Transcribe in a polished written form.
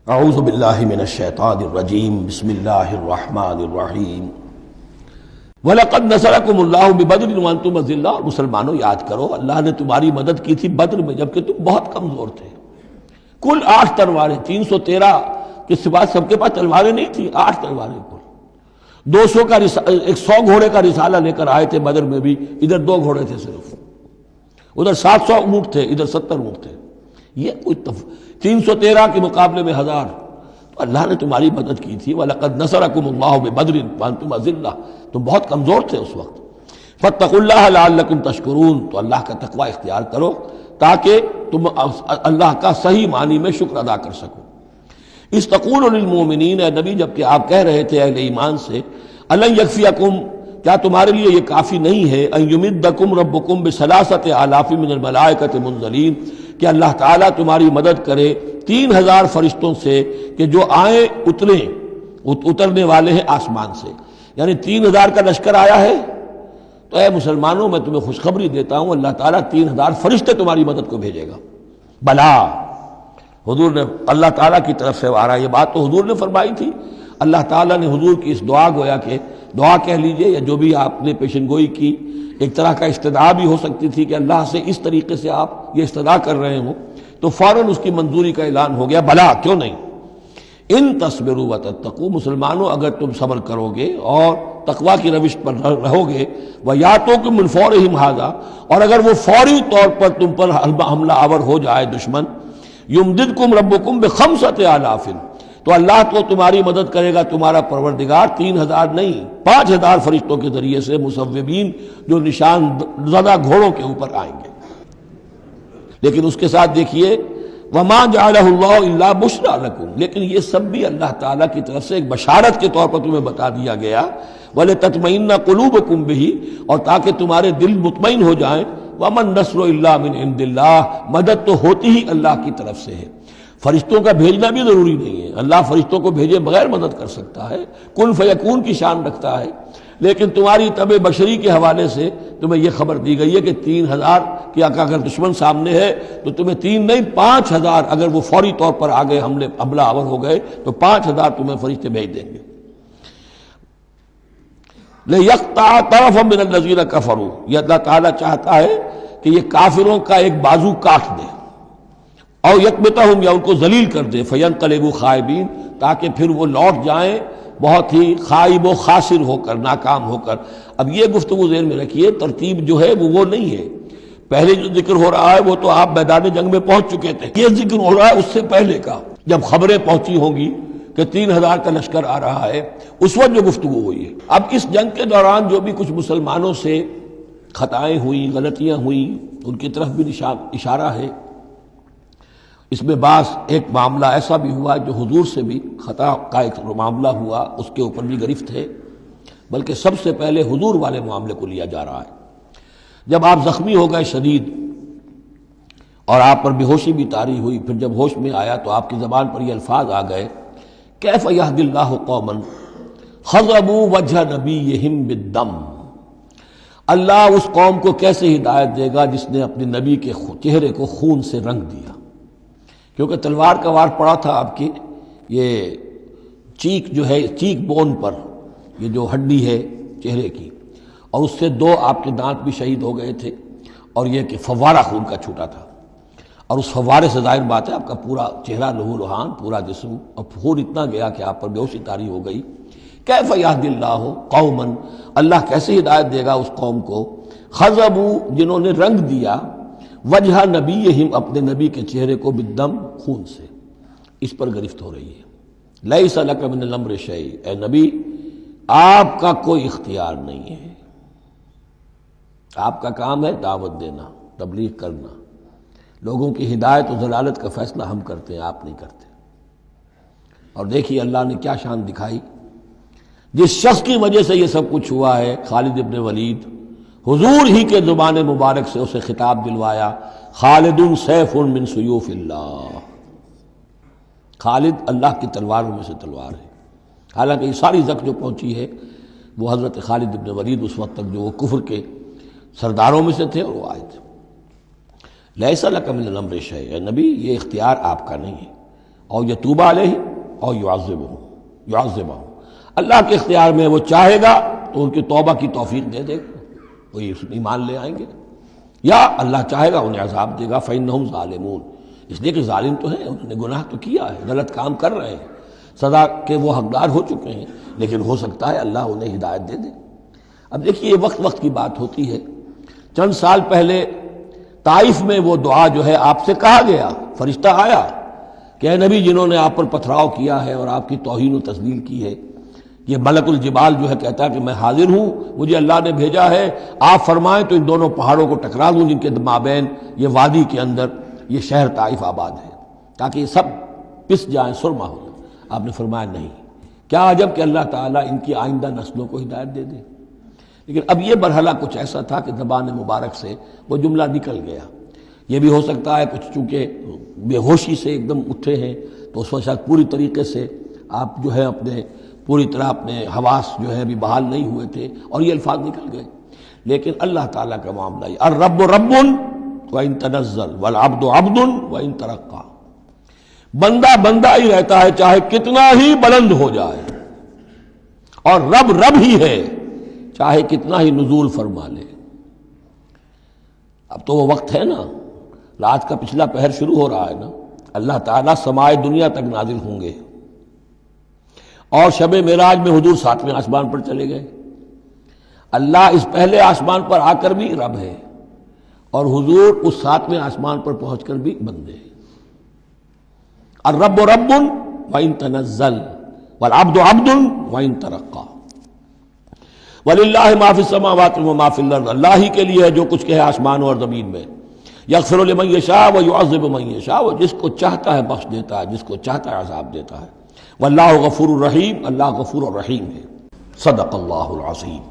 اعوذ باللہ من الشیطان الرجیم بسم اللہ الرحمن الرحیم وَلَقَدْ نَصَرَكُمُ اللَّهُ بِبَدْرٍ وَأَنْتُمْ أَذِلَّةٌ۔ اور مسلمانوں یاد کرو اللہ نے تمہاری مدد کی تھی بدر میں جبکہ تم بہت کمزور تھے۔ کل 8 تلواریں، 313 کے سوا سب کے پاس تلواریں نہیں تھیں، 8 تلواریں کل۔ 200 کا 100 گھوڑے کا رسالہ لے کر آئے تھے بدر میں بھی، ادھر 2 گھوڑے تھے صرف، ادھر 700 اونٹ تھے، ادھر 70 اونٹ تھے۔ یہ کوئی 313 کے مقابلے میں 1000، تو اللہ نے تمہاری مدد کی تھی۔ وَلَقَدْ نَصَرَكُمُ اللَّهُ بِبَدْرٍ وَأَنْتُمْ أَذِلَّةٌ، تم بہت کمزور تھے اس وقت۔ فَاتَّقُوا اللَّهَ لَعَلَّكُمْ تَشْكُرُونَ، تو اللہ کا تقوی اختیار کرو تاکہ تم اللہ کا صحیح معنی میں شکر ادا کر سکو۔ اِذْ تَقُولُ لِلْمُؤْمِنِينَ، اے نبی جبکہ آپ کہہ رہے تھے اہل ایمان سے، أَلَنْ يَكْفِيَكُمْ، کیا تمہارے لیے یہ کافی نہیں ہے، أَنْ يُمِدَّكُمْ رَبُّكُمْ بِثَلَاثَةِ آلَافٍ مِنَ الْمَلَائِكَةِ مُنزَلِينَ، کہ اللہ تعالیٰ تمہاری مدد کرے 3000 فرشتوں سے کہ جو آئیں اترنے والے ہیں آسمان سے، یعنی 3000 کا لشکر آیا ہے۔ تو اے مسلمانوں میں تمہیں خوشخبری دیتا ہوں اللہ تعالیٰ 3000 فرشتے تمہاری مدد کو بھیجے گا۔ بلا، حضور نے اللہ تعالیٰ کی طرف سے آ رہا، یہ بات تو حضور نے فرمائی تھی، اللہ تعالیٰ نے حضور کی اس دعا گویا کہ دعا کہہ لیجئے یا جو بھی آپ نے پیشن گوئی کی، ایک طرح کا استدعا بھی ہو سکتی تھی کہ اللہ سے اس طریقے سے آپ یہ استدعا کر رہے ہوں، تو فوراً اس کی منظوری کا اعلان ہو گیا، بلا کیوں نہیں۔ ان تصبروا وتتقوا، مسلمانوں اگر تم صبر کرو گے اور تقوی کی روش پر رہو گے، وَيَأْتُوكُم مِّن فَوْرِهِمْ هَٰذَا، اور اگر وہ فوری طور پر تم پر حملہ آور ہو جائے دشمن، يُمْدِدْكُمْ رَبُّكُمْ بِخَمْسَةِ آلَافٍ، تو اللہ تو تمہاری مدد کرے گا تمہارا پروردگار 3000 نہیں 5000 فرشتوں کے ذریعے سے، مصوبین جو نشان زدہ گھوڑوں کے اوپر آئیں گے۔ لیکن اس کے ساتھ دیکھیے وَمَا جَعَلَهُ اللَّهُ إِلَّا بُشْرَىٰ لَكُمْ، لیکن یہ سب بھی اللہ تعالیٰ کی طرف سے ایک بشارت کے طور پر تمہیں بتا دیا گیا، وَلِتَطْمَئِنَّ قُلُوبُكُمْ بِهِ، اور تاکہ تمہارے دل مطمئن ہو جائیں۔ وَمَا النَّصْرُ إِلَّا مِنْ عِنْدِ اللَّهِ، مدد تو ہوتی ہی اللہ کی طرف سے ہے، فرشتوں کا بھیجنا بھی ضروری نہیں ہے، اللہ فرشتوں کو بھیجے بغیر مدد کر سکتا ہے، کن فیکون کی شان رکھتا ہے۔ لیکن تمہاری طبع بشری کے حوالے سے تمہیں یہ خبر دی گئی ہے کہ 3000 کی اگر دشمن سامنے ہے تو تمہیں 3 نہیں 5000، اگر وہ فوری طور پر آگے حملہ آور ہو گئے تو 5000 تمہیں فرشتے بھیج دیں گے۔ لِيَقْطَعَ طَرَفًا مِّنَ الَّذِينَ كَفَرُوا، یہ اللہ تعالیٰ چاہتا ہے کہ یہ کافروں کا ایک بازو کاٹ دے، اور یکبتہم، یا ان کو ذلیل کر دے، فینقلبوا خائبین، تاکہ پھر وہ لوٹ جائیں بہت ہی خائب و خاسر ہو کر، ناکام ہو کر۔ اب یہ گفتگو ذہن میں رکھیے، ترتیب جو ہے وہ نہیں ہے، پہلے جو ذکر ہو رہا ہے وہ تو آپ میدان جنگ میں پہنچ چکے تھے، یہ ذکر ہو رہا ہے اس سے پہلے کا، جب خبریں پہنچی ہوں گی کہ 3000 کا لشکر آ رہا ہے، اس وقت جو گفتگو ہوئی ہے۔ اب اس جنگ کے دوران جو بھی کچھ مسلمانوں سے خطائیں ہوئیں، غلطیاں ہوئیں، ان کی طرف بھی اشارہ ہے۔ اس میں بعض ایک معاملہ ایسا بھی ہوا جو حضور سے بھی خطا کا ایک معاملہ ہوا، اس کے اوپر بھی گرفت ہے، بلکہ سب سے پہلے حضور والے معاملے کو لیا جا رہا ہے۔ جب آپ زخمی ہو گئے شدید اور آپ پر بے ہوشی بھی طاری ہوئی، پھر جب ہوش میں آیا تو آپ کی زبان پر یہ الفاظ آ گئے، کیف یہدی اللہ قوما خضبوا وجہ نبیہم بالدم، اللہ اس قوم کو کیسے ہدایت دے گا جس نے اپنے نبی کے چہرے کو خون سے رنگ دیا، کیونکہ تلوار کا وار پڑا تھا آپ کی، یہ چیک جو ہے، چیک بون پر، یہ جو ہڈی ہے چہرے کی، اور اس سے 2 آپ کے دانت بھی شہید ہو گئے تھے، اور یہ کہ فوارہ خون کا چھوٹا تھا، اور اس فوارے سے ظاہر بات ہے آپ کا پورا چہرہ لہو لہان، پورا جسم، اور خون اتنا گیا کہ آپ پر بے ہوشی طاری ہو گئی۔ کیف یہدی اللہ قوما، اللہ کیسے ہدایت دے گا اس قوم کو، خضبوا، جنہوں نے رنگ دیا، وجہ نبیہم، اپنے نبی کے چہرے کو، بالدم، خون سے۔ اس پر گرفت ہو رہی ہے۔ لیس لک من الامر شیء، اے نبی آپ کا کوئی اختیار نہیں ہے، آپ کا کام ہے دعوت دینا، تبلیغ کرنا، لوگوں کی ہدایت و ضلالت کا فیصلہ ہم کرتے ہیں، آپ نہیں کرتے۔ اور دیکھیے اللہ نے کیا شان دکھائی، جس شخص کی وجہ سے یہ سب کچھ ہوا ہے، خالد ابن ولید، حضور ہی کے زبان مبارک سے اسے خطاب دلوایا، خالد سیف من سیوف اللہ، خالد اللہ کی تلواروں میں سے تلوار ہے۔ حالانکہ یہ ساری زخ جو پہنچی ہے وہ حضرت خالد ابن ولید اس وقت تک جو وہ کفر کے سرداروں میں سے تھے اور وہ آئے تھے۔ لیس لک من الامر شیء، اے نبی یہ اختیار آپ کا نہیں ہے، اور یتوب علیہم اور یعذبہم، اللہ کے اختیار میں، وہ چاہے گا تو ان کی توبہ کی توفیق دے دے گا، وہ ایمان لے آئیں گے، یا اللہ چاہے گا انہیں عذاب دے گا فإنہم ظالمون، اس لیے کہ ظالم تو ہیں، انہوں نے گناہ تو کیا ہے، غلط کام کر رہے ہیں، سزا کے وہ حقدار ہو چکے ہیں، لیکن ہو سکتا ہے اللہ انہیں ہدایت دے دے۔ اب دیکھیے یہ وقت کی بات ہوتی ہے۔ چند سال پہلے طائف میں وہ دعا جو ہے آپ سے کہا گیا، فرشتہ آیا کہ اے نبی، جنہوں نے آپ پر پتھراؤ کیا ہے اور آپ کی توہین و تذلیل کی ہے، یہ ملک الجبال جو ہے کہتا ہے کہ میں حاضر ہوں، مجھے اللہ نے بھیجا ہے، آپ فرمائیں تو ان دونوں پہاڑوں کو ٹکرا دوں جن کے مابین یہ وادی کے اندر یہ شہر طائف آباد ہے، تاکہ یہ سب پس جائیں، سرما ہو جائیں۔ آپ نے فرمایا نہیں، کیا عجب کہ اللہ تعالیٰ ان کی آئندہ نسلوں کو ہدایت دے دے۔ لیکن اب یہ مرحلہ کچھ ایسا تھا کہ زبان مبارک سے وہ جملہ نکل گیا۔ یہ بھی ہو سکتا ہے کچھ چونکہ بے ہوشی سے ایک دم اٹھے ہیں تو اس وقت شاید پوری طریقے سے آپ جو ہے اپنے پوری طرح اپنے حواس جو ہے ابھی بحال نہیں ہوئے تھے اور یہ الفاظ نکل گئے۔ لیکن اللہ تعالیٰ کا معاملہ یہ الرب رب وَإِن تنزل والعبد عبد وَإِن ترقى، بندہ بندہ ہی رہتا ہے چاہے کتنا ہی بلند ہو جائے، اور رب رب ہی ہے چاہے کتنا ہی نزول فرما لے۔ اب تو وہ وقت ہے نا، رات کا پچھلا پہر شروع ہو رہا ہے نا، اللہ تعالیٰ سمائے دنیا تک نازل ہوں گے، اور شب معراج میں حضور 7ویں آسمان پر چلے گئے۔ اللہ اس پہلے آسمان پر آ کر بھی رب ہے، اور حضور اس 7ویں آسمان پر پہنچ کر بھی بندے ہیں۔ الرب رب وَإِن تنزل والعبد عبد وَإِن ترقى وَلِلَّهِ مَا فِي السَّمَاوَاتِ وَمَا فِي الْأَرْضِ، اللہ ہی کے لیے ہے جو کچھ کہ ہے آسمانوں اور زمین میں۔ یغفر لمن یشاء ویعذب من یشاء، وہ جس کو چاہتا ہے بخش دیتا ہے، جس کو چاہتا ہے عذاب دیتا ہے۔ واللہ غفور الرحیم، اللہ غفور الرحیم ہے۔ صدق اللہ العظیم۔